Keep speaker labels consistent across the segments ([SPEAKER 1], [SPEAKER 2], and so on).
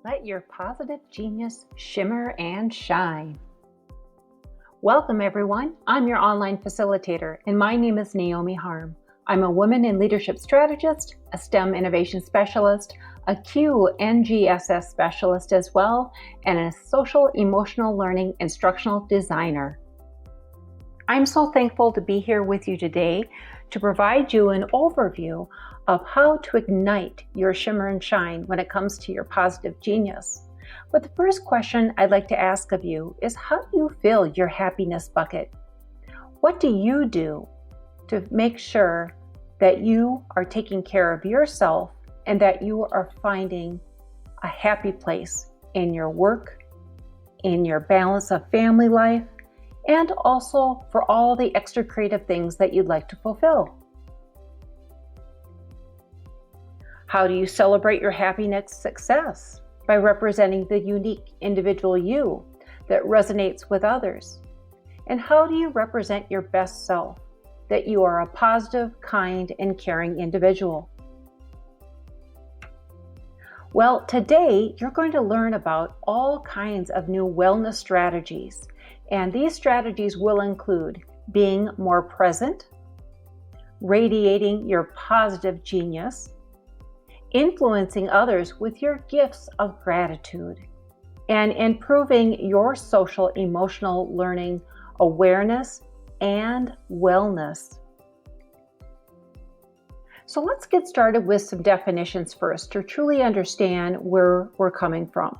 [SPEAKER 1] Let your positive genius shimmer and shine. Welcome, everyone. I'm your online facilitator, and my name is Naomi Harm. I'm a woman in leadership strategist, a STEM innovation specialist, a QNGSS specialist as well, and a social emotional learning instructional designer. I'm so thankful to be here with you today to provide you an overview of how to ignite your shimmer and shine when it comes to your positive genius. But the first question I'd like to ask of you is, how do you fill your happiness bucket? What do you do to make sure that you are taking care of yourself and that you are finding a happy place in your work, in your balance of family life, and also for all the extra creative things that you'd like to fulfill? How do you celebrate your happiness success? By representing the unique individual you that resonates with others. And how do you represent your best self, that you are a positive, kind, and caring individual? Well, today you're going to learn about all kinds of new wellness strategies. And these strategies will include being more present, radiating your positive genius, influencing others with your gifts of gratitude, and improving your social emotional learning awareness and wellness. So let's get started with some definitions first to truly understand where we're coming from.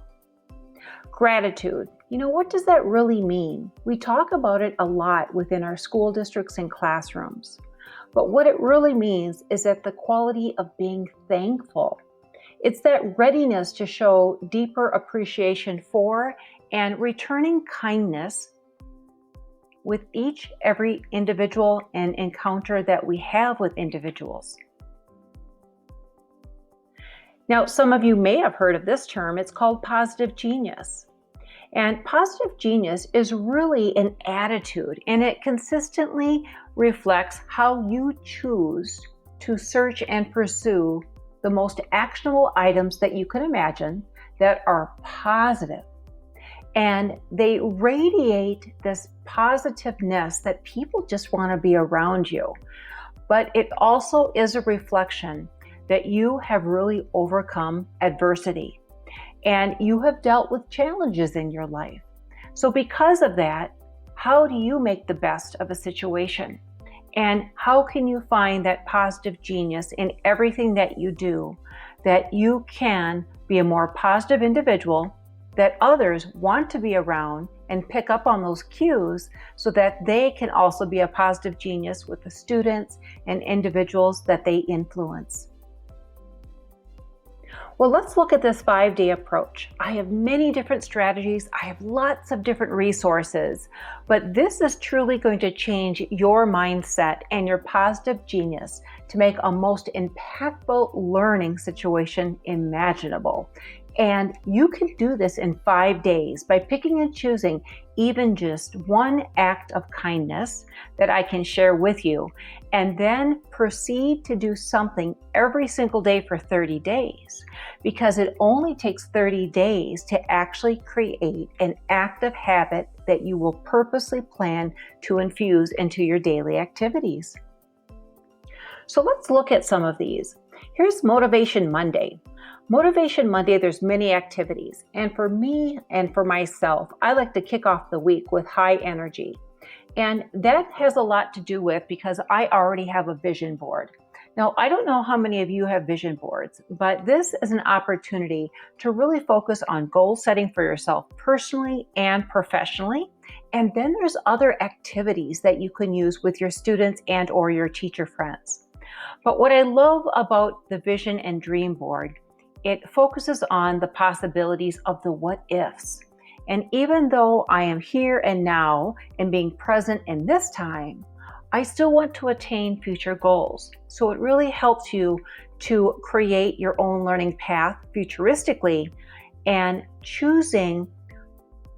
[SPEAKER 1] Gratitude. What does that really mean? We talk about it a lot within our school districts and classrooms. But what it really means is that the quality of being thankful. It's that readiness to show deeper appreciation for and returning kindness with every individual and encounter that we have with individuals. Now, some of you may have heard of this term. It's called positive genius. And positive genius is really an attitude, and it consistently reflects how you choose to search and pursue the most actionable items that you can imagine that are positive. And they radiate this positiveness that people just want to be around you. But it also is a reflection that you have really overcome adversity. And you have dealt with challenges in your life. So because of that, how do you make the best of a situation? And how can you find that positive genius in everything that you do, that you can be a more positive individual, that others want to be around and pick up on those cues so that they can also be a positive genius with the students and individuals that they influence? Well, let's look at this 5-day approach. I have many different strategies. I have lots of different resources, but this is truly going to change your mindset and your positive genius to make a most impactful learning situation imaginable. And you can do this in 5 days by picking and choosing even just one act of kindness that I can share with you, and then proceed to do something every single day for 30 days, because it only takes 30 days to actually create an active habit that you will purposely plan to infuse into your daily activities. So let's look at some of these. Here's Motivation Monday. Motivation Monday, there's many activities. And for me and for myself, I like to kick off the week with high energy. And that has a lot to do with because I already have a vision board. Now, I don't know how many of you have vision boards, but this is an opportunity to really focus on goal setting for yourself personally and professionally. And then there's other activities that you can use with your students and or your teacher friends. But what I love about the vision and dream board, it focuses on the possibilities of the what ifs. And even though I am here and now and being present in this time, I still want to attain future goals. So it really helps you to create your own learning path futuristically and choosing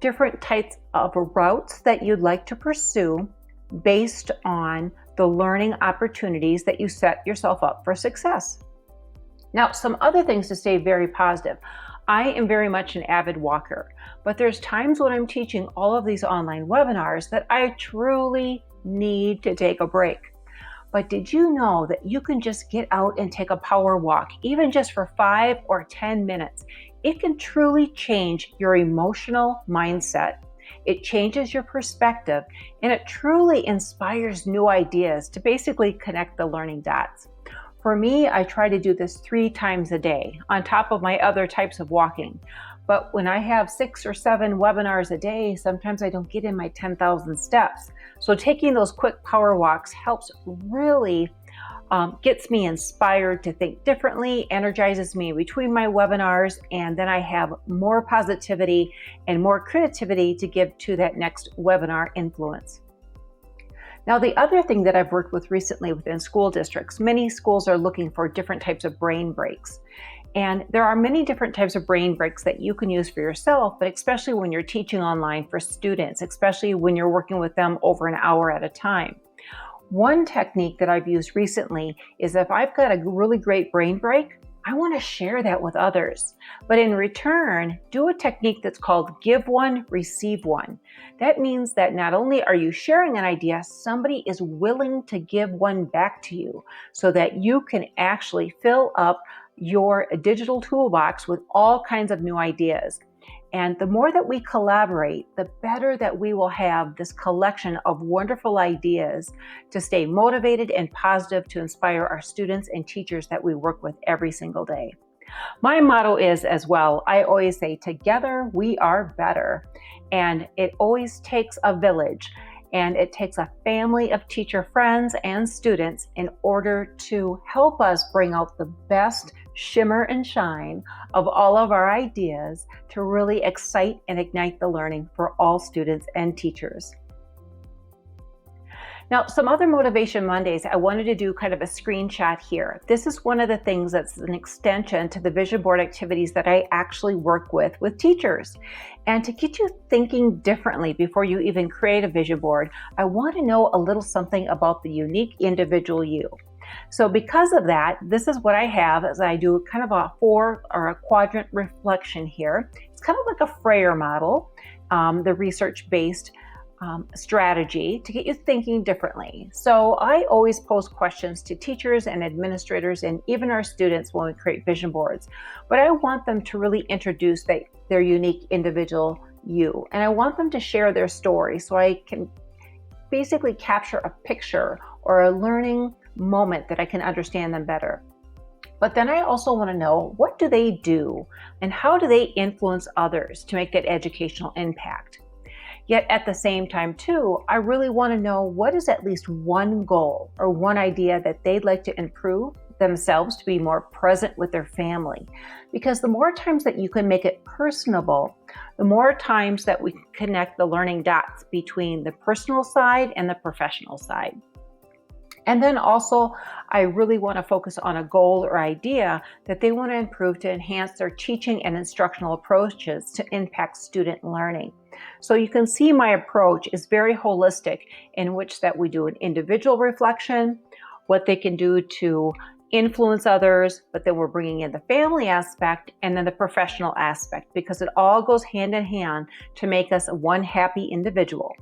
[SPEAKER 1] different types of routes that you'd like to pursue based on the learning opportunities that you set yourself up for success. Now, some other things to stay very positive. I am very much an avid walker, but there's times when I'm teaching all of these online webinars that I truly need to take a break. But did you know that you can just get out and take a power walk, even just for 5 or 10 minutes? It can truly change your emotional mindset. It changes your perspective, and it truly inspires new ideas to basically connect the learning dots. For me, I try to do this 3 times a day on top of my other types of walking. But when I have 6 or 7 webinars a day, sometimes I don't get in my 10,000 steps. So taking those quick power walks helps really gets me inspired to think differently, energizes me between my webinars, and then I have more positivity and more creativity to give to that next webinar influence. Now, the other thing that I've worked with recently within school districts, many schools are looking for different types of brain breaks. And there are many different types of brain breaks that you can use for yourself, but especially when you're teaching online for students, especially when you're working with them over an hour at a time. One technique that I've used recently is if I've got a really great brain break, I want to share that with others. But in return, do a technique that's called give one, receive one. That means that not only are you sharing an idea, somebody is willing to give one back to you so that you can actually fill up your digital toolbox with all kinds of new ideas. And the more that we collaborate, the better that we will have this collection of wonderful ideas to stay motivated and positive to inspire our students and teachers that we work with every single day. My motto is as well, I always say, together we are better. And it always takes a village. And it takes a family of teacher friends and students in order to help us bring out the best shimmer and shine of all of our ideas to really excite and ignite the learning for all students and teachers. Now, some other Motivation Mondays, I wanted to do kind of a screenshot here. This is one of the things that's an extension to the vision board activities that I actually work with teachers. And to get you thinking differently before you even create a vision board, I want to know a little something about the unique individual you. So because of that, this is what I have as I do kind of a 4 or a quadrant reflection here. It's kind of like a Freyer model, the research-based strategy to get you thinking differently. So I always pose questions to teachers and administrators and even our students when we create vision boards, but I want them to really introduce their unique individual you, and I want them to share their story so I can basically capture a picture or a learning moment that I can understand them better. But then I also want to know, what do they do and how do they influence others to make that educational impact? Yet at the same time too, I really want to know what is at least one goal or one idea that they'd like to improve themselves to be more present with their family. Because the more times that you can make it personable, the more times that we connect the learning dots between the personal side and the professional side. And then also, I really want to focus on a goal or idea that they want to improve to enhance their teaching and instructional approaches to impact student learning. So you can see my approach is very holistic, in which that we do an individual reflection, what they can do to influence others, but then we're bringing in the family aspect and then the professional aspect, because it all goes hand in hand to make us one happy individual.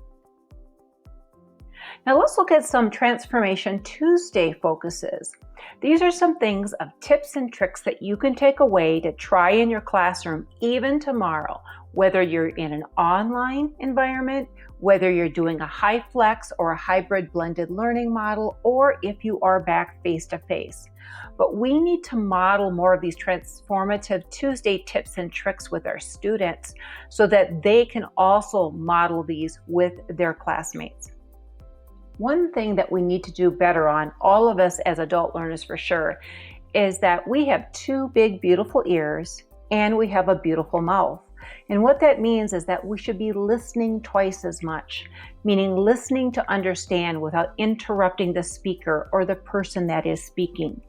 [SPEAKER 1] Now let's look at some Transformation Tuesday focuses. These are some things of tips and tricks that you can take away to try in your classroom even tomorrow, whether you're in an online environment, whether you're doing a high flex or a hybrid blended learning model, or if you are back face-to-face. But we need to model more of these Transformative Tuesday tips and tricks with our students so that they can also model these with their classmates. One thing that we need to do better on, all of us as adult learners for sure, is that we have 2 big, beautiful ears and we have a beautiful mouth. And what that means is that we should be listening twice as much, meaning listening to understand without interrupting the speaker or the person that is speaking.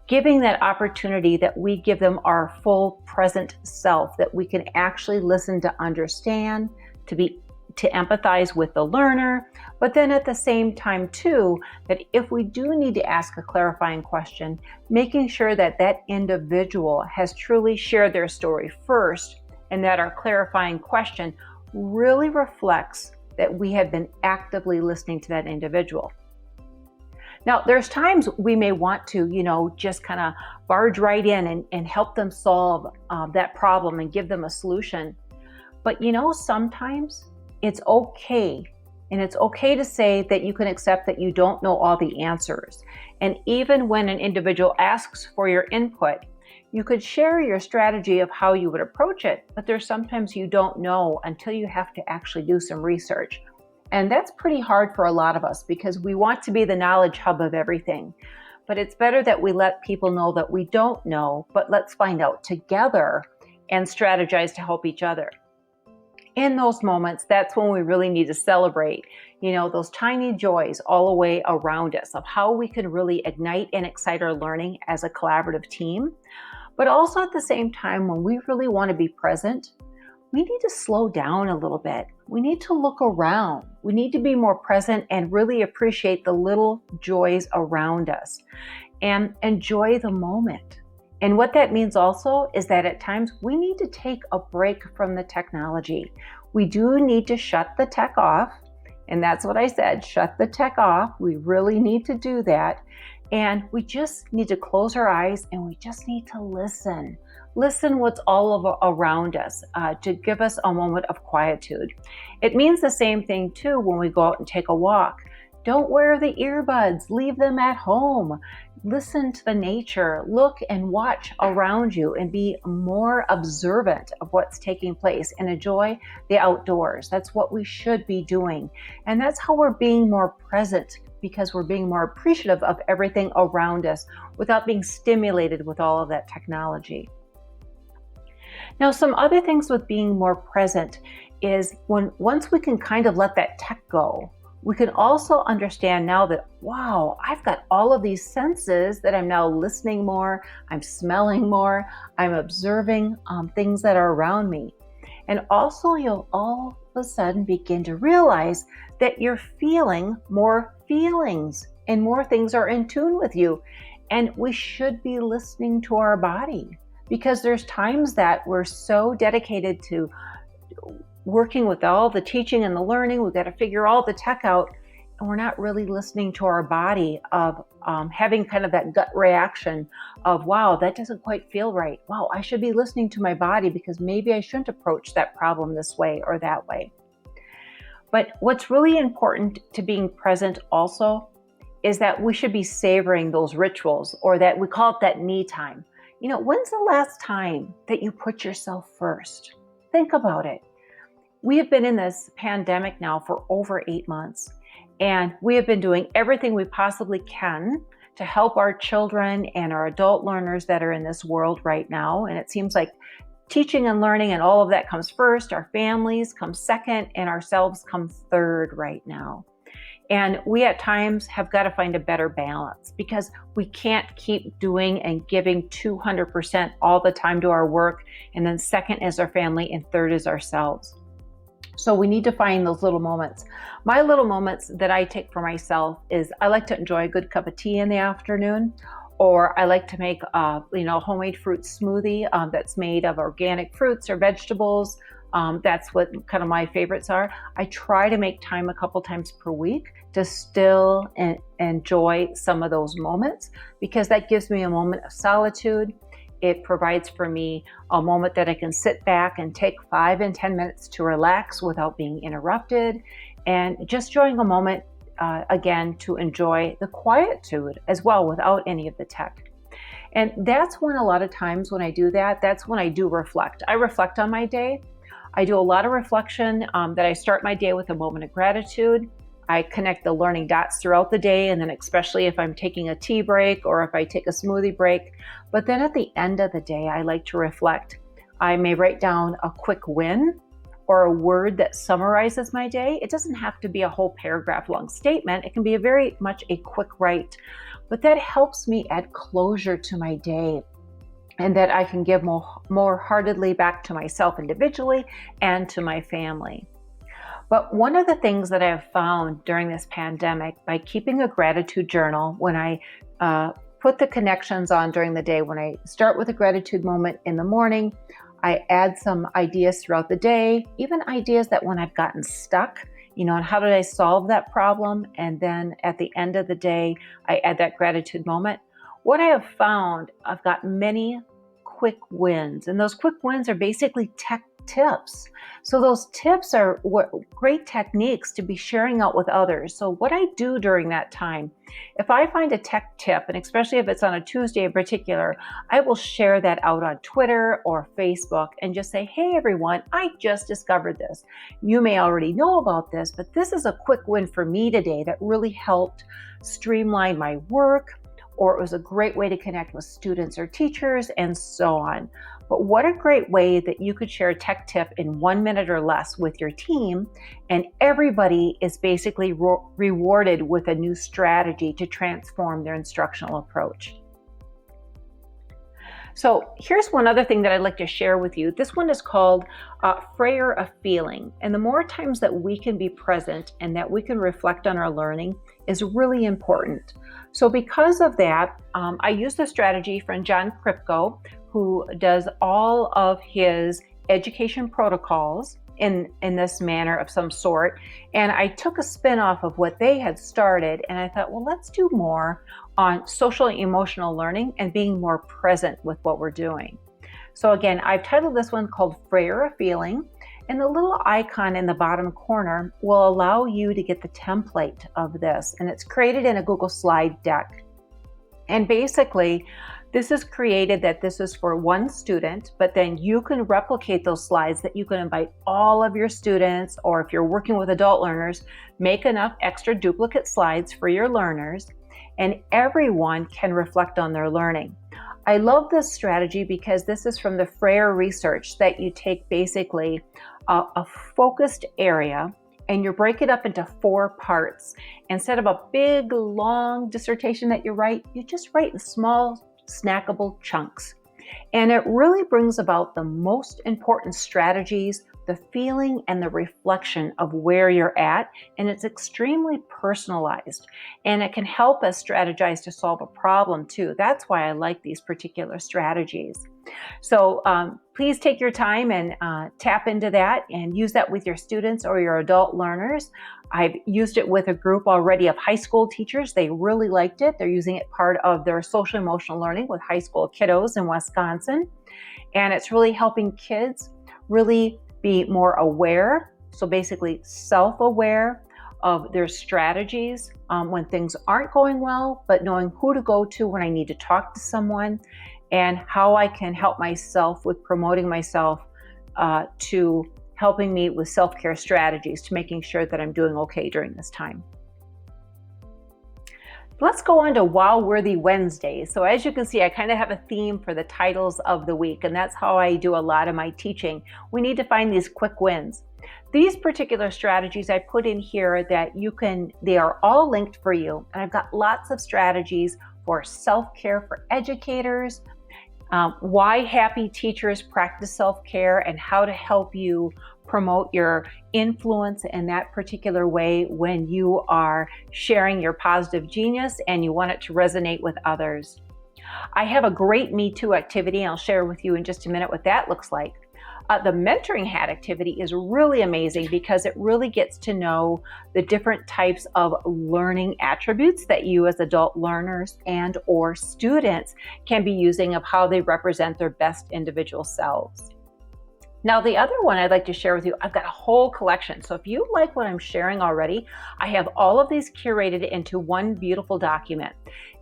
[SPEAKER 1] Giving that opportunity that we give them our full present self, that we can actually listen to understand, to empathize with the learner, but then at the same time too, that if we do need to ask a clarifying question, making sure that that individual has truly shared their story first, and that our clarifying question really reflects that we have been actively listening to that individual. Now, there's times we may want to, just kind of barge right in and help them solve that problem and give them a solution. But sometimes it's okay. And it's okay to say that you can accept that you don't know all the answers. And even when an individual asks for your input, you could share your strategy of how you would approach it, but there's sometimes you don't know until you have to actually do some research. And that's pretty hard for a lot of us because we want to be the knowledge hub of everything. But it's better that we let people know that we don't know, but let's find out together and strategize to help each other. In those moments, that's when we really need to celebrate, those tiny joys all the way around us of how we can really ignite and excite our learning as a collaborative team. But also at the same time, when we really want to be present, we need to slow down a little bit. We need to look around. We need to be more present and really appreciate the little joys around us and enjoy the moment. And what that means also is that at times we need to take a break from the technology. We do need to shut the tech off. And that's what I said, shut the tech off. We really need to do that. And we just need to close our eyes and we just need to listen. Listen what's all around us to give us a moment of quietude. It means the same thing too when we go out and take a walk. Don't wear the earbuds, leave them at home. Listen to the nature, look and watch around you and be more observant of what's taking place and enjoy the outdoors. That's what we should be doing. And that's how we're being more present because we're being more appreciative of everything around us without being stimulated with all of that technology. Now, some other things with being more present is once we can kind of let that tech go, we can also understand now that, wow, I've got all of these senses that I'm now listening more, I'm smelling more, I'm observing things that are around me. And also you'll all of a sudden begin to realize that you're feeling more feelings and more things are in tune with you. And we should be listening to our body because there's times that we're so dedicated to working with all the teaching and the learning, we've got to figure all the tech out, and we're not really listening to our body of having kind of that gut reaction of, wow, that doesn't quite feel right. Wow, I should be listening to my body because maybe I shouldn't approach that problem this way or that way. But what's really important to being present also is that we should be savoring those rituals, or that we call it that me time. When's the last time that you put yourself first? Think about it. We have been in this pandemic now for over 8 months, and we have been doing everything we possibly can to help our children and our adult learners that are in this world right now. And it seems like teaching and learning and all of that comes first, our families come second, and ourselves come third right now. And we at times have got to find a better balance because we can't keep doing and giving 200% all the time to our work, and then second is our family and third is ourselves. So we need to find those little moments. My little moments that I take for myself is I like to enjoy a good cup of tea in the afternoon, or I like to make a homemade fruit smoothie that's made of organic fruits or vegetables. That's what kind of my favorites are. I try to make time a couple times per week to still enjoy some of those moments because that gives me a moment of solitude. It provides for me a moment that I can sit back and take 5 and 10 minutes to relax without being interrupted, and just enjoying a moment again to enjoy the quietude as well without any of the tech. And that's when a lot of times when I do that, that's when I do reflect. I reflect on my day. I do a lot of reflection that I start my day with a moment of gratitude. I connect the learning dots throughout the day, and then especially if I'm taking a tea break or if I take a smoothie break. But then at the end of the day, I like to reflect. I may write down a quick win or a word that summarizes my day. It doesn't have to be a whole paragraph long statement. It can be very much a quick write, but that helps me add closure to my day, and that I can give more heartedly back to myself individually and to my family. But one of the things that I have found during this pandemic, by keeping a gratitude journal, when I put the connections on during the day, when I start with a gratitude moment in the morning, I add some ideas throughout the day, even ideas that when I've gotten stuck, and how did I solve that problem? And then at the end of the day, I add that gratitude moment. What I have found, I've got many quick wins, and those quick wins are basically tech tips. So those tips are great techniques to be sharing out with others. So what I do during that time, if I find a tech tip, and especially if it's on a Tuesday in particular, I will share that out on Twitter or Facebook and just say, hey everyone, I just discovered this. You may already know about this, but this is a quick win for me today that really helped streamline my work, or it was a great way to connect with students or teachers, and so on. But what a great way that you could share a tech tip in 1 minute or less with your team, and everybody is basically rewarded with a new strategy to transform their instructional approach. So here's one other thing that I'd like to share with you. This one is called Frayer a Feeling. And the more times that we can be present and that we can reflect on our learning is really important. So because of that, I use the strategy from John Kripko, who does all of his education protocols in this manner of some sort. And I took a spin off of what they had started, and I thought, well, let's do more on social and emotional learning and being more present with what we're doing. So again, I've titled this one called Frayer a Feeling, and the little icon in the bottom corner will allow you to get the template of this, and it's created in a Google slide deck. And basically, this is created that this is for one student, but then you can replicate those slides that you can invite all of your students, or if you're working with adult learners, make enough extra duplicate slides for your learners, and everyone can reflect on their learning. I love this strategy because this is from the Frayer research, that you take basically a focused area and you break it up into 4 parts. Instead of a big, long dissertation that you write, you just write in small, snackable chunks. And it really brings about the most important strategies, the feeling and the reflection of where you're at, and it's extremely personalized, and it can help us strategize to solve a problem too. That's why I like these particular strategies. So please take your time and tap into that and use that with your students or your adult learners. I've used it with a group already of high school teachers. They really liked it. They're using it part of their social emotional learning with high school kiddos in Wisconsin. And it's really helping kids really be more aware. So basically self-aware of their strategies when things aren't going well, but knowing who to go to when I need to talk to someone, and how I can help myself with promoting myself to helping me with self-care strategies to making sure that I'm doing okay during this time. Let's go on to Wow-Worthy Wednesdays. So as you can see, I kind of have a theme for the titles of the week, and that's how I do a lot of my teaching. We need to find these quick wins. These particular strategies I put in here that they are all linked for you. And I've got lots of strategies for self-care for educators, why happy teachers practice self-care, and how to help you promote your influence in that particular way when you are sharing your positive genius and you want it to resonate with others. I have a great Me Too activity, and I'll share with you in just a minute what that looks like. The mentoring hat activity is really amazing because it really gets to know the different types of learning attributes that you as adult learners and or students can be using of how they represent their best individual selves. Now, the other one I'd like to share with you, I've got a whole collection. So if you like what I'm sharing already, I have all of these curated into one beautiful document.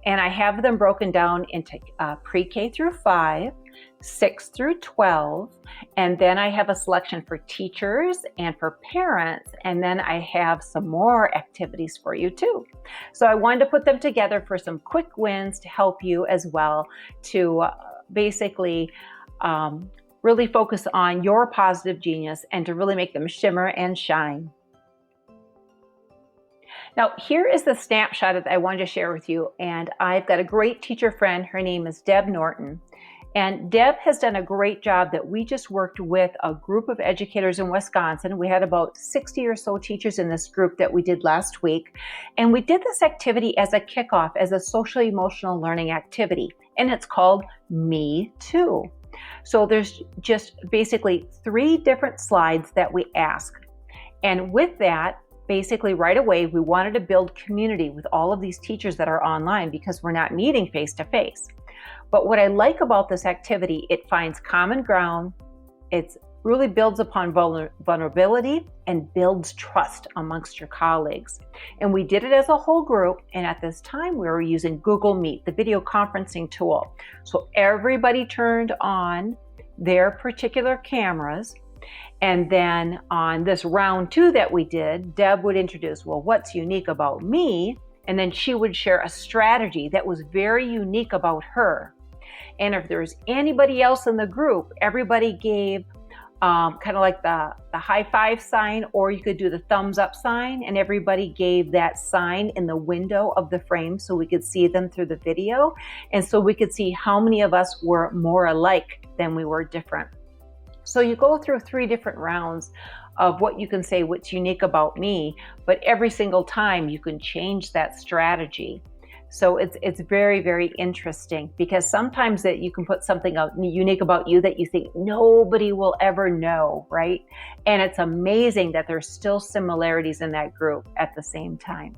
[SPEAKER 1] And I have them broken down into pre-K through 5, 6 through 12, and then I have a selection for teachers and for parents, and then I have some more activities for you too. So I wanted to put them together for some quick wins to help you as well to basically really focus on your positive genius and to really make them shimmer and shine. Now, here is the snapshot that I wanted to share with you, and I've got a great teacher friend. Her name is Deb Norton, And Deb has done a great job that we just worked with a group of educators in Wisconsin. We had about 60 or so teachers in this group that we did last week. And we did this activity as a kickoff, as a social emotional learning activity. And it's called Me Too. So there's just basically 3 different slides that we ask. And with that, basically right away, we wanted to build community with all of these teachers that are online because we're not meeting face to face. But what I like about this activity, it finds common ground, it really builds upon vulnerability and builds trust amongst your colleagues. And we did it as a whole group, and at this time we were using Google Meet, the video conferencing tool. So everybody turned on their particular cameras, and then on this round 2 that we did, Deb would introduce, well, what's unique about me? And then she would share a strategy that was very unique about her. And if there's anybody else in the group, everybody gave kind of like the high five sign, or you could do the thumbs up sign, and everybody gave that sign in the window of the frame so we could see them through the video. And so we could see how many of us were more alike than we were different. So you go through 3 different rounds of what you can say, what's unique about me, but every single time you can change that strategy. So it's very, very interesting, because sometimes that you can put something out unique about you that you think nobody will ever know, right? And it's amazing that there's still similarities in that group at the same time.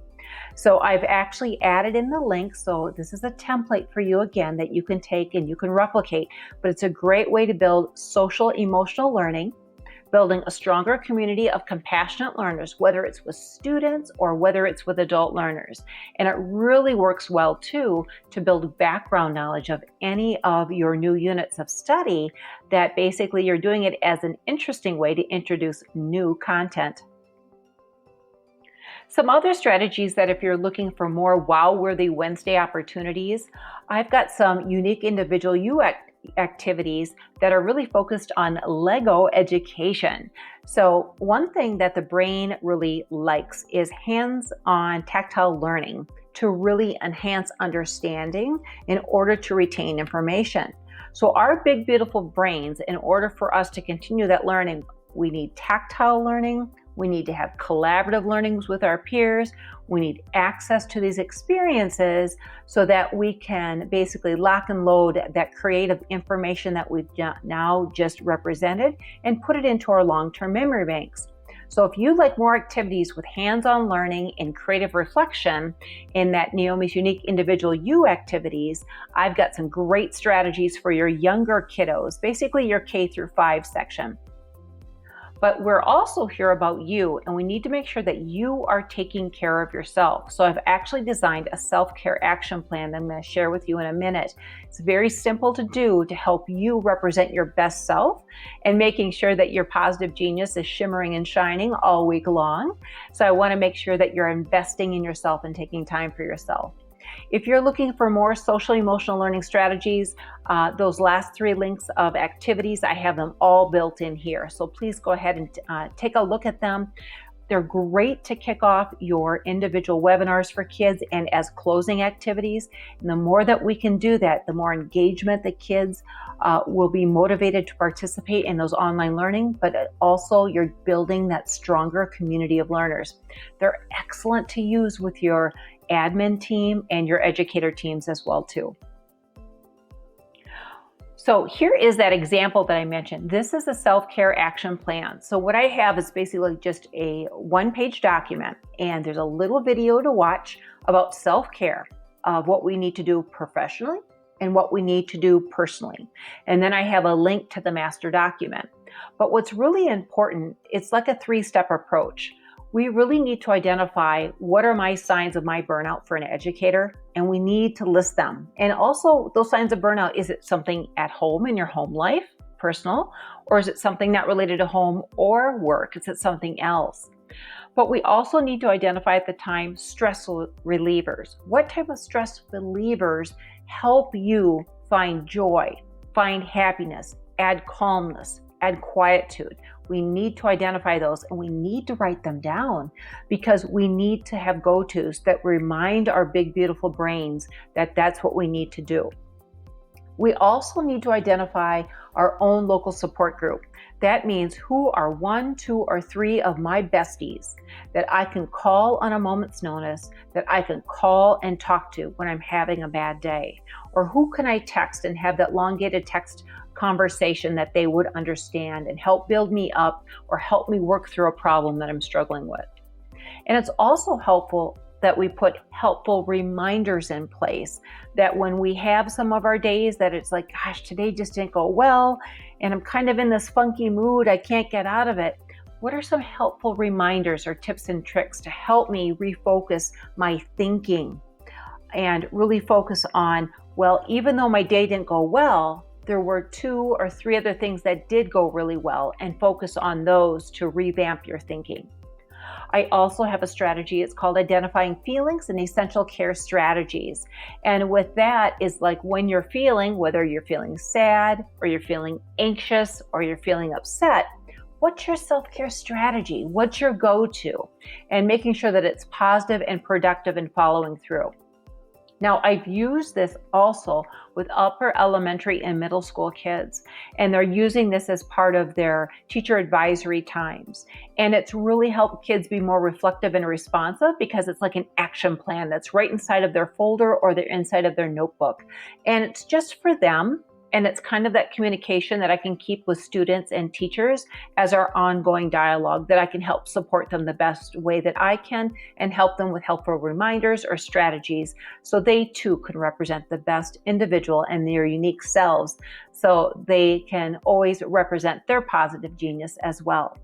[SPEAKER 1] So I've actually added in the link. So this is a template for you again that you can take and you can replicate, but it's a great way to build social emotional learning, building a stronger community of compassionate learners, whether it's with students or whether it's with adult learners. And it really works well too to build background knowledge of any of your new units of study, that basically you're doing it as an interesting way to introduce new content. Some other strategies that if you're looking for more wow-worthy Wednesday opportunities, I've got some unique individual you activities that are really focused on Lego education. So one thing that the brain really likes is hands-on tactile learning to really enhance understanding in order to retain information. So our big, beautiful brains, in order for us to continue that learning, we need tactile learning. We need to have collaborative learnings with our peers. We need access to these experiences so that we can basically lock and load that creative information that we've now just represented and put it into our long-term memory banks. So if you'd like more activities with hands-on learning and creative reflection in that Naomi's Unique Individual You activities, I've got some great strategies for your younger kiddos, basically your K through 5 section. But we're also here about you, and we need to make sure that you are taking care of yourself. So I've actually designed a self-care action plan that I'm going to share with you in a minute. It's very simple to do to help you represent your best self and making sure that your positive genius is shimmering and shining all week long. So I want to make sure that you're investing in yourself and taking time for yourself. If you're looking for more social emotional learning strategies, those last 3 links of activities, I have them all built in here. So please go ahead and take a look at them. They're great to kick off your individual webinars for kids and as closing activities. And the more that we can do that, the more engagement the kids will be motivated to participate in those online learning, but also you're building that stronger community of learners. They're excellent to use with your admin team and your educator teams as well too. So here is that example that I mentioned. This is a self-care action plan. So what I have is basically just a 1-page document, and there's a little video to watch about self-care, of what we need to do professionally and what we need to do personally. And then I have a link to the master document. But what's really important, it's like a 3-step approach. We really need to identify what are my signs of my burnout for an educator, and we need to list them. And also those signs of burnout, is it something at home in your home life, personal, or is it something not related to home or work? Is it something else? But we also need to identify at the time stress relievers. What type of stress relievers help you find joy, find happiness, add calmness, add quietude? We need to identify those, and we need to write them down, because we need to have go-tos that remind our big, beautiful brains that that's what we need to do. We also need to identify our own local support group. That means who are 1, 2, or 3 of my besties that I can call on a moment's notice, that I can call and talk to when I'm having a bad day. Or who can I text and have that elongated text conversation that they would understand and help build me up or help me work through a problem that I'm struggling with. And it's also helpful that we put helpful reminders in place, that when we have some of our days that it's like, gosh, today just didn't go well, and I'm kind of in this funky mood, I can't get out of it. What are some helpful reminders or tips and tricks to help me refocus my thinking and really focus on, well, even though my day didn't go well, there were 2 or 3 other things that did go really well, and focus on those to revamp your thinking. I also have a strategy. It's called identifying feelings and essential care strategies. And with that is like when you're feeling, whether you're feeling sad or you're feeling anxious or you're feeling upset, what's your self-care strategy? What's your go-to? And making sure that it's positive and productive and following through. Now, I've used this also with upper elementary and middle school kids, and they're using this as part of their teacher advisory times. And it's really helped kids be more reflective and responsive because it's like an action plan that's right inside of their folder or they're inside of their notebook. And it's just for them. And it's kind of that communication that I can keep with students and teachers as our ongoing dialogue, that I can help support them the best way that I can and help them with helpful reminders or strategies so they too can represent the best individual and their unique selves, so they can always represent their positive genius as well.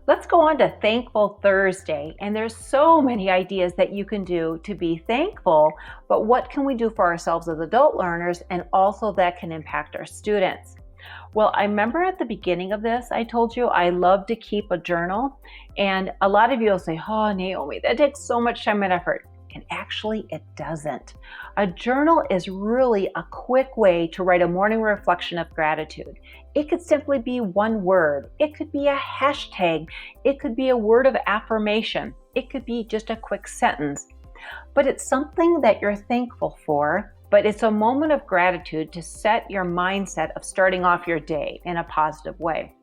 [SPEAKER 1] Let's go on to Thankful Thursday, and there's so many ideas that you can do to be thankful, but what can we do for ourselves as adult learners, and also that can impact our students? Well, I remember at the beginning of this, I told you I love to keep a journal, and a lot of you will say, oh, Naomi, that takes so much time and effort. And actually, it doesn't. A journal is really a quick way to write a morning reflection of gratitude. It could simply be one word. It could be a hashtag. It could be a word of affirmation. It could be just a quick sentence. But it's something that you're thankful for, but it's a moment of gratitude to set your mindset of starting off your day in a positive way.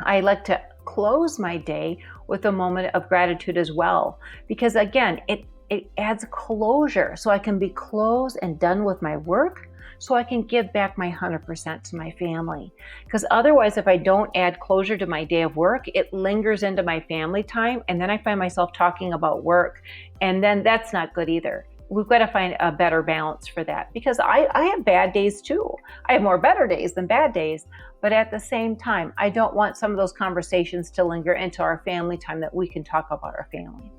[SPEAKER 1] I like to close my day with a moment of gratitude as well, because again, it adds closure, so I can be closed and done with my work, so I can give back my 100% to my family. Because otherwise, if I don't add closure to my day of work, it lingers into my family time, and then I find myself talking about work, and then that's not good either. We've got to find a better balance for that, because I have bad days too. I have more better days than bad days, but at the same time, I don't want some of those conversations to linger into our family time, that we can talk about our family.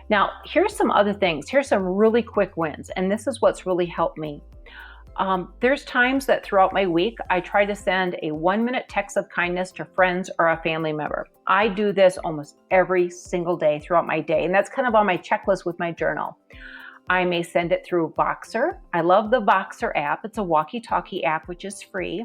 [SPEAKER 1] Now, here's some other things. Here's some really quick wins, and this is what's really helped me. There's times that throughout my week, I try to send a 1-minute text of kindness to friends or a family member. I do this almost every single day throughout my day, and that's kind of on my checklist with my journal. I may send it through Voxer. I love the Voxer app. It's a walkie-talkie app, which is free.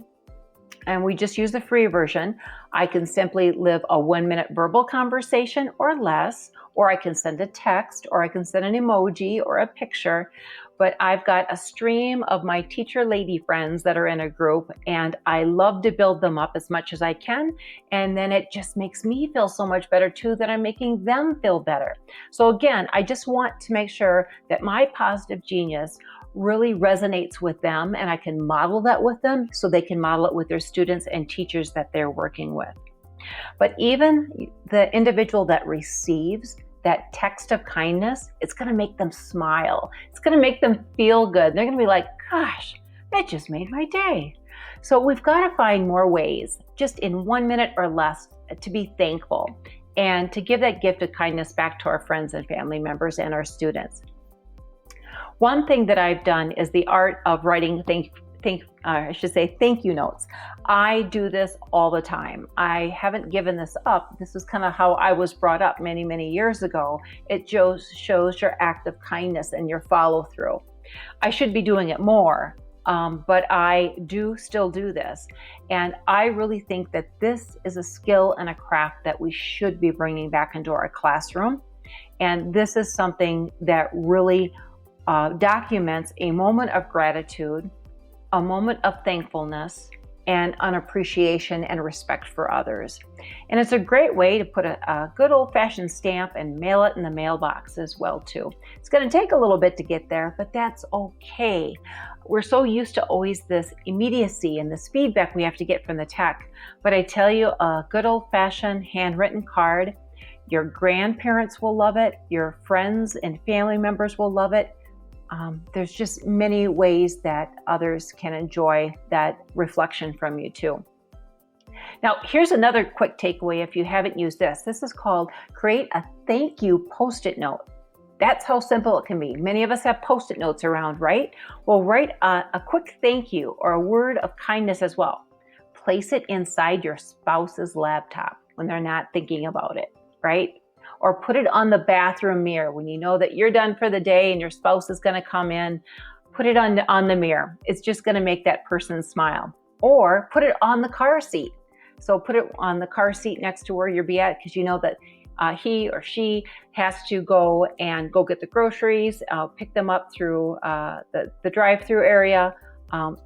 [SPEAKER 1] And we just use the free version. I can simply live a 1-minute verbal conversation or less, or I can send a text, or I can send an emoji or a picture. But I've got a stream of my teacher lady friends that are in a group, and I love to build them up as much as I can. And then it just makes me feel so much better too, that I'm making them feel better. So again, I just want to make sure that my positive genius really resonates with them, and I can model that with them so they can model it with their students and teachers that they're working with. But even the individual that receives that text of kindness, it's going to make them smile. It's going to make them feel good. They're going to be like, gosh, that just made my day. So we've got to find more ways, just in 1 minute or less, to be thankful and to give that gift of kindness back to our friends and family members and our students. One thing that I've done is the art of writing thank you notes. I do this all the time. I haven't given this up. This is kind of how I was brought up many, many years ago. It just shows your act of kindness and your follow through. I should be doing it more, but I do still do this. And I really think that this is a skill and a craft that we should be bringing back into our classroom. And this is something that really documents a moment of gratitude, a moment of thankfulness, and an appreciation and respect for others. And it's a great way to put a good old-fashioned stamp and mail it in the mailbox as well too. It's going to take a little bit to get there, but that's okay. We're so used to always this immediacy and this feedback we have to get from the tech. But I tell you, a good old-fashioned handwritten card, your grandparents will love it, your friends and family members will love it. There's just many ways that others can enjoy that reflection from you too. Now, here's another quick takeaway if you haven't used this. This is called create a thank you post-it note. That's how simple it can be. Many of us have post-it notes around, right? Well, write a quick thank you or a word of kindness as well. Place it inside your spouse's laptop when they're not thinking about it, right? Or put it on the bathroom mirror when you know that you're done for the day and your spouse is going to come in. Put it on the mirror. It's just going to make that person smile. Or put it on the car seat. So put it on the car seat next to where you'll be at, because you know that he or she has to go get the groceries, pick them up through the drive-through area.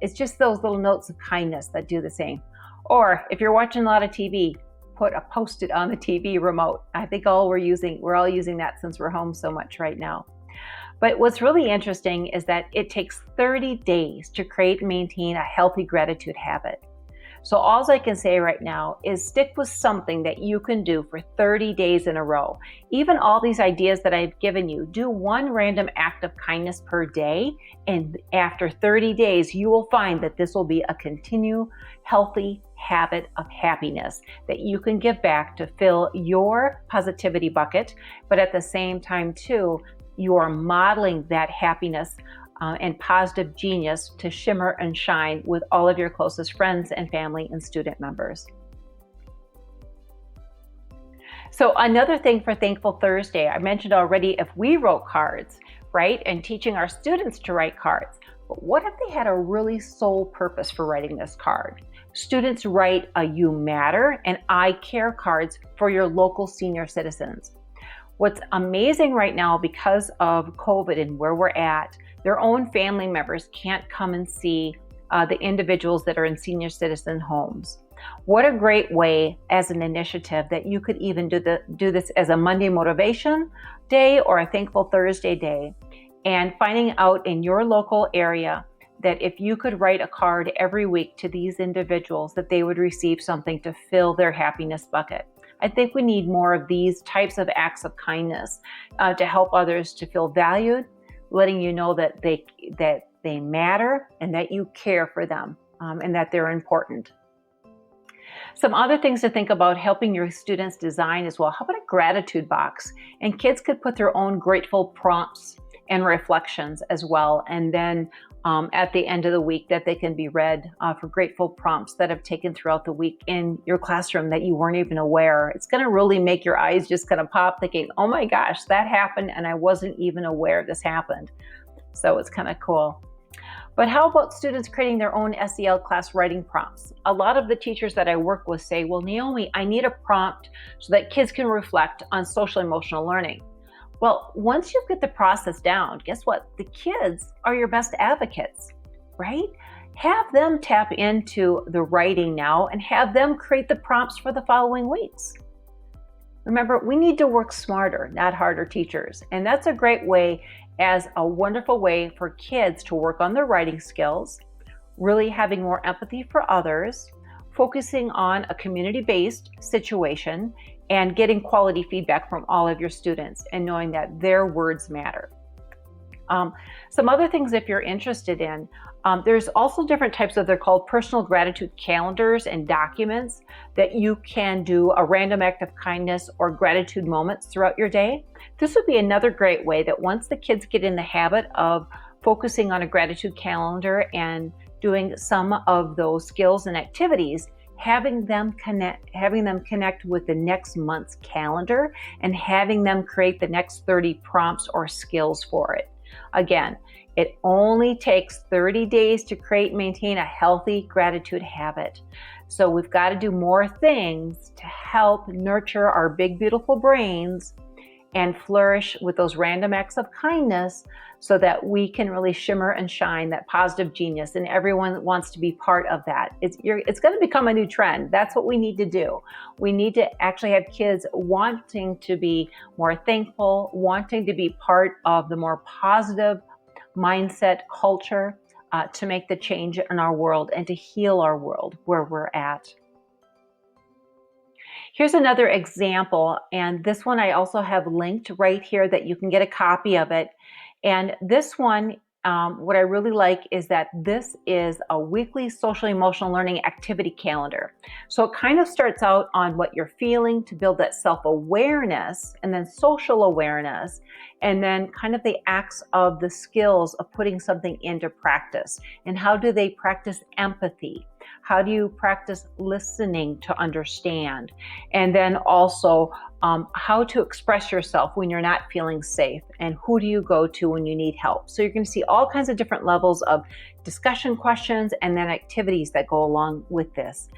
[SPEAKER 1] It's just those little notes of kindness that do the same. Or if you're watching a lot of TV, put a post-it on the TV remote. I think we're all using that since we're home so much right now. But what's really interesting is that it takes 30 days to create and maintain a healthy gratitude habit. So all I can say right now is stick with something that you can do for 30 days in a row. Even all these ideas that I've given you, do one random act of kindness per day. And after 30 days, you will find that this will be a continued healthy habit of happiness that you can give back to fill your positivity bucket. But at the same time too, you are modeling that happiness and positive genius to shimmer and shine with all of your closest friends and family and student members. So another thing for Thankful Thursday, I mentioned already, if we wrote cards, right, and teaching our students to write cards, but what if they had a really sole purpose for writing this card? Students write a You Matter and I Care cards for your local senior citizens. What's amazing right now, because of COVID and where we're at, their own family members can't come and see the individuals that are in senior citizen homes. What a great way as an initiative that you could even do this as a Monday Motivation Day or a Thankful Thursday Day, and finding out in your local area that if you could write a card every week to these individuals, that they would receive something to fill their happiness bucket. I think we need more of these types of acts of kindness to help others to feel valued, letting you know that they matter and that you care for them and that they're important. Some other things to think about helping your students design as well. How about a gratitude box? And kids could put their own grateful prompts and reflections as well. And then at the end of the week that they can be read for grateful prompts that have taken throughout the week in your classroom that you weren't even aware. It's going to really make your eyes just kind of pop thinking, oh my gosh, that happened and I wasn't even aware this happened. So it's kind of cool. But how about students creating their own SEL class writing prompts? A lot of the teachers that I work with say, well, Naomi, I need a prompt so that kids can reflect on social emotional learning. Well, once you get the process down, guess what? The kids are your best advocates, right? Have them tap into the writing now and have them create the prompts for the following weeks. Remember, we need to work smarter, not harder, teachers. And that's a great way, as a wonderful way for kids to work on their writing skills, really having more empathy for others, focusing on a community-based situation, and getting quality feedback from all of your students and knowing that their words matter. Some other things if you're interested in, there's also different types of, they're called personal gratitude calendars and documents that you can do a random act of kindness or gratitude moments throughout your day. This would be another great way that once the kids get in the habit of focusing on a gratitude calendar and doing some of those skills and activities, having them connect with the next month's calendar and having them create the next 30 prompts or skills for it. Again, it only takes 30 days to create and maintain a healthy gratitude habit. So we've got to do more things to help nurture our big, beautiful brains and flourish with those random acts of kindness so that we can really shimmer and shine that positive genius, and everyone wants to be part of that. It's going to become a new trend. That's what we need to do. We need to actually have kids wanting to be more thankful, wanting to be part of the more positive mindset culture to make the change in our world and to heal our world where we're at. Here's another example, and this one I also have linked right here that you can get a copy of it. And this one, what I really like is that this is a weekly social emotional learning activity calendar. So it kind of starts out on what you're feeling to build that self-awareness, and then social awareness, and then kind of the acts of the skills of putting something into practice. And how do they practice empathy? How do you practice listening to understand? And then also how to express yourself when you're not feeling safe, and who do you go to when you need help. So you're going to see all kinds of different levels of discussion questions and then activities that go along with this.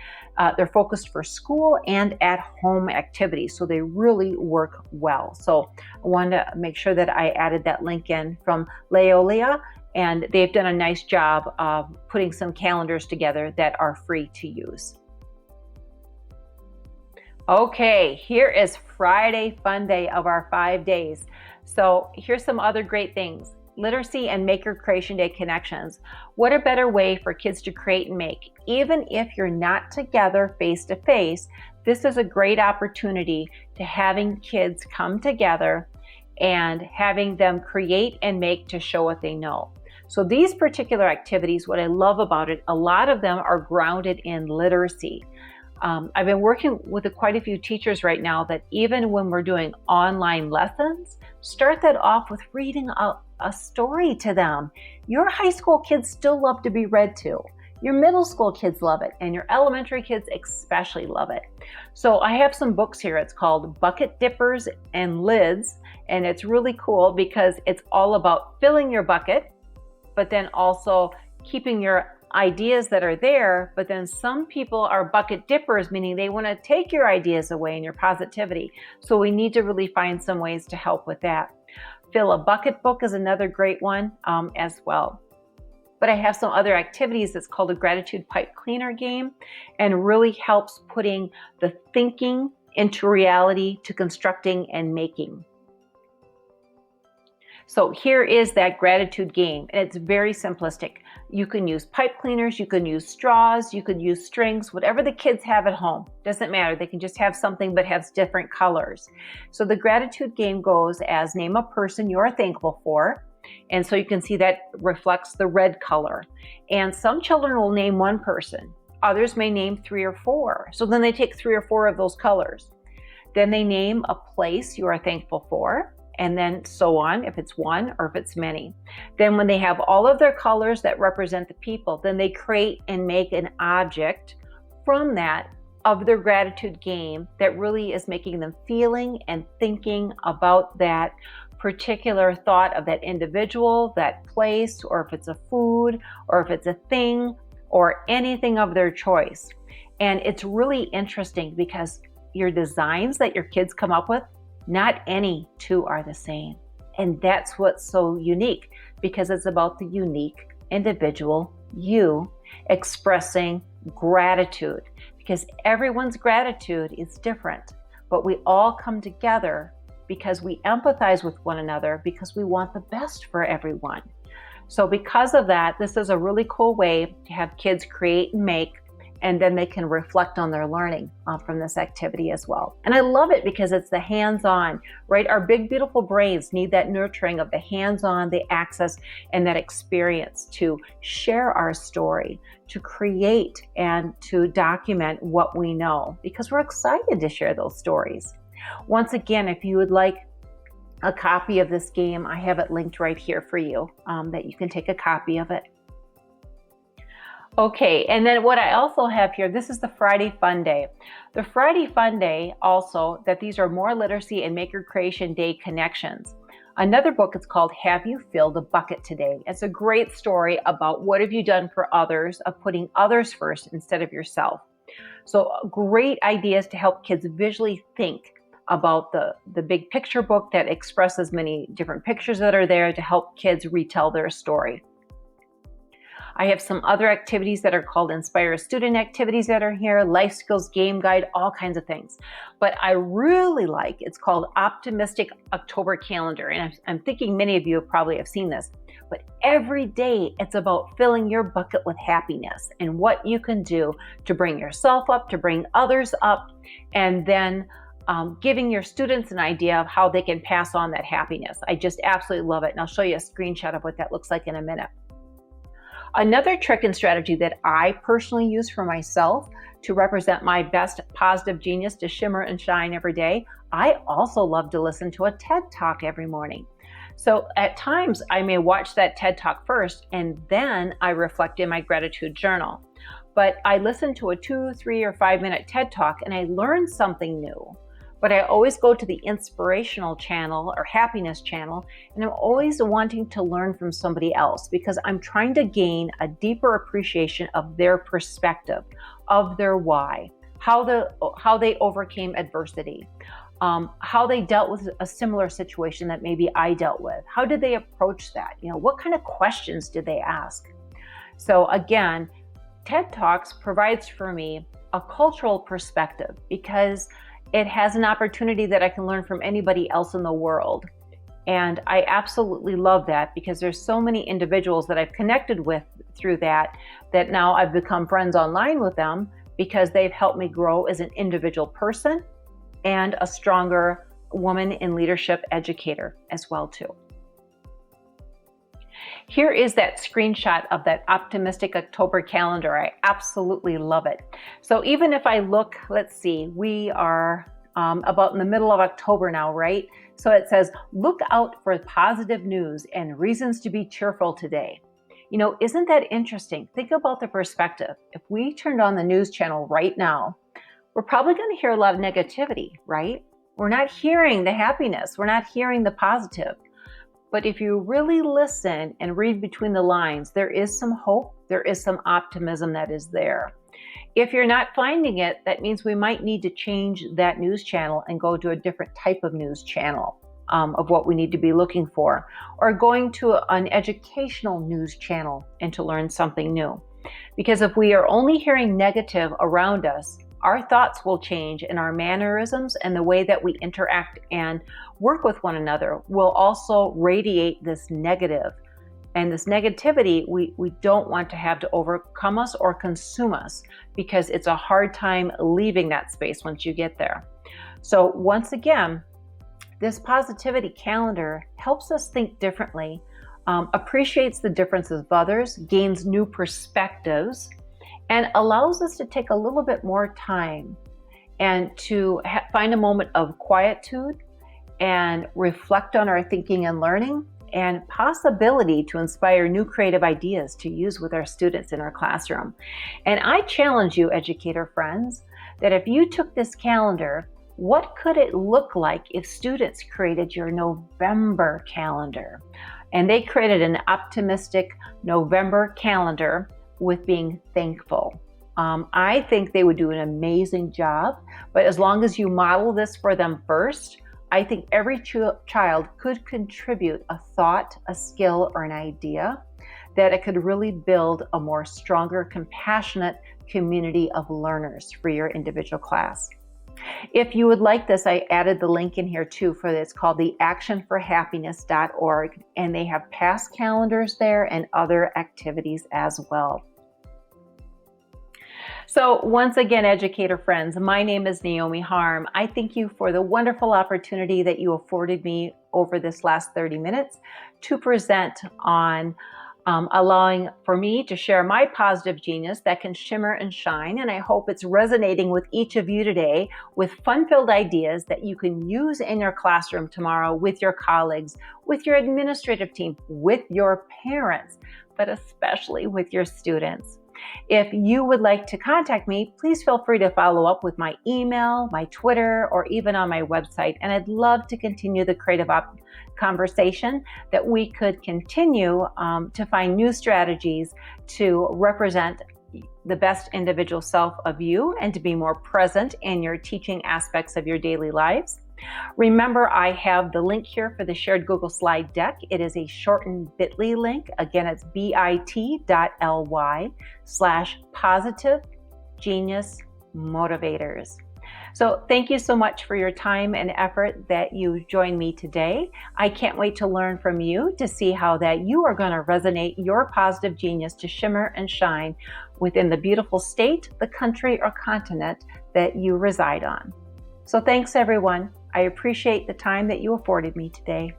[SPEAKER 1] They're focused for school and at home activities, so they really work well. So I wanted to make sure that I added that link in from Leolia, and they've done a nice job of putting some calendars together that are free to use. Okay, here is Friday Fun Day of our 5 days. So here's some other great things. Literacy and Maker Creation Day connections. What a better way for kids to create and make. Even if you're not together face to face, this is a great opportunity to having kids come together and having them create and make to show what they know. So these particular activities, what I love about it, a lot of them are grounded in literacy. I've been working with quite a few teachers right now that even when we're doing online lessons, start that off with reading a story to them. Your high school kids still love to be read to. Your middle school kids love it, and your elementary kids especially love it. So I have some books here. It's called Bucket Dippers and Lids, and it's really cool because it's all about filling your bucket, but then also keeping your ideas that are there. But then some people are bucket dippers, meaning they want to take your ideas away and your positivity. So we need to really find some ways to help with that. Fill a Bucket book is another great one as well. But I have some other activities that's called a Gratitude Pipe Cleaner game, and really helps putting the thinking into reality to constructing and making. So here is that gratitude game, and it's very simplistic. You can use pipe cleaners, you can use straws, you could use strings, whatever the kids have at home. Doesn't matter, they can just have something but has different colors. So the gratitude game goes as name a person you're thankful for. And so you can see that reflects the red color. And some children will name one person. Others may name 3 or 4. So then they take 3 or 4 of those colors. Then they name a place you are thankful for, and then so on, if it's one or if it's many. Then when they have all of their colors that represent the people, then they create and make an object from that of their gratitude game that really is making them feeling and thinking about that particular thought of that individual, that place, or if it's a food, or if it's a thing, or anything of their choice. And it's really interesting because your designs that your kids come up with, not any two are the same. And that's what's so unique, because it's about the unique individual you expressing gratitude, because everyone's gratitude is different, but we all come together because we empathize with one another, because we want the best for everyone. So because of that, this is a really cool way to have kids create and make, and then they can reflect on their learning from this activity as well. And I love it because it's the hands-on, right? Our big, beautiful brains need that nurturing of the hands-on, the access, and that experience to share our story, to create and to document what we know, because we're excited to share those stories. Once again, if you would like a copy of this game, I have it linked right here for you, that you can take a copy of it. Okay, and then what I also have here, this is the Friday Fun Day. The Friday Fun Day also, that these are more literacy and maker creation day connections. Another book is called Have You Filled a Bucket Today? It's a great story about what have you done for others, of putting others first instead of yourself. So great ideas to help kids visually think about the big picture book that expresses many different pictures that are there to help kids retell their story. I have some other activities that are called Inspire Student activities that are here, life skills game guide, all kinds of things. But I really like, it's called Optimistic October Calendar. And I'm thinking many of you probably have seen this. But every day it's about filling your bucket with happiness and what you can do to bring yourself up, to bring others up, and then giving your students an idea of how they can pass on that happiness. I just absolutely love it. And I'll show you a screenshot of what that looks like in a minute. Another trick and strategy that I personally use for myself to represent my best positive genius to shimmer and shine every day, I also love to listen to a TED Talk every morning. So at times I may watch that TED Talk first and then I reflect in my gratitude journal. But I listen to a 2, 3, or 5 minute TED Talk and I learn something new. But I always go to the inspirational channel or happiness channel, and I'm always wanting to learn from somebody else because I'm trying to gain a deeper appreciation of their perspective, of their why, how they overcame adversity, how they dealt with a similar situation that maybe I dealt with. How did they approach that? What kind of questions did they ask? So again, TED Talks provides for me a cultural perspective because it has an opportunity that I can learn from anybody else in the world. And I absolutely love that because there's so many individuals that I've connected with through that now I've become friends online with them because they've helped me grow as an individual person and a stronger woman in leadership educator as well too. Here is that screenshot of that Optimistic October calendar. I absolutely love it. So even if I look, let's see, we are about in the middle of October now, right? So it says, look out for positive news and reasons to be cheerful today. Isn't that interesting? Think about the perspective. If we turned on the news channel right now, we're probably going to hear a lot of negativity, right? We're not hearing the happiness. We're not hearing the positive. But if you really listen and read between the lines, there is some hope, there is some optimism that is there. If you're not finding it, that means we might need to change that news channel and go to a different type of news channel of what we need to be looking for, or going to an educational news channel and to learn something new. Because if we are only hearing negative around us, our thoughts will change and our mannerisms and the way that we interact and work with one another will also radiate this negative. And this negativity, we don't want to have to overcome us or consume us because it's a hard time leaving that space once you get there. So once again, this positivity calendar helps us think differently, appreciates the differences of others, gains new perspectives, and allows us to take a little bit more time and to find a moment of quietude and reflect on our thinking and learning and possibility to inspire new creative ideas to use with our students in our classroom. And I challenge you, educator friends, that if you took this calendar, what could it look like if students created your November calendar? And they created an optimistic November calendar with being thankful. I think they would do an amazing job, but as long as you model this for them first, I think every child could contribute a thought, a skill, or an idea that it could really build a more stronger, compassionate community of learners for your individual class. If you would like this, I added the link in here too for this, called the actionforhappiness.org, and they have past calendars there and other activities as well. So once again, educator friends, my name is Naomi Harm. I thank you for the wonderful opportunity that you afforded me over this last 30 minutes to present on allowing for me to share my positive genius that can shimmer and shine. And I hope it's resonating with each of you today with fun-filled ideas that you can use in your classroom tomorrow with your colleagues, with your administrative team, with your parents, but especially with your students. If you would like to contact me, please feel free to follow up with my email, my Twitter, or even on my website. And I'd love to continue the creative conversation that we could continue to find new strategies to represent the best individual self of you and to be more present in your teaching aspects of your daily lives. Remember, I have the link here for the shared Google slide deck. It is a shortened bit.ly link. Again, it's bit.ly/positive genius motivators. So thank you so much for your time and effort that you joined me today. I can't wait to learn from you to see how that you are going to resonate your positive genius to shimmer and shine within the beautiful state, the country, or continent that you reside on. So thanks, everyone. I appreciate the time that you afforded me today.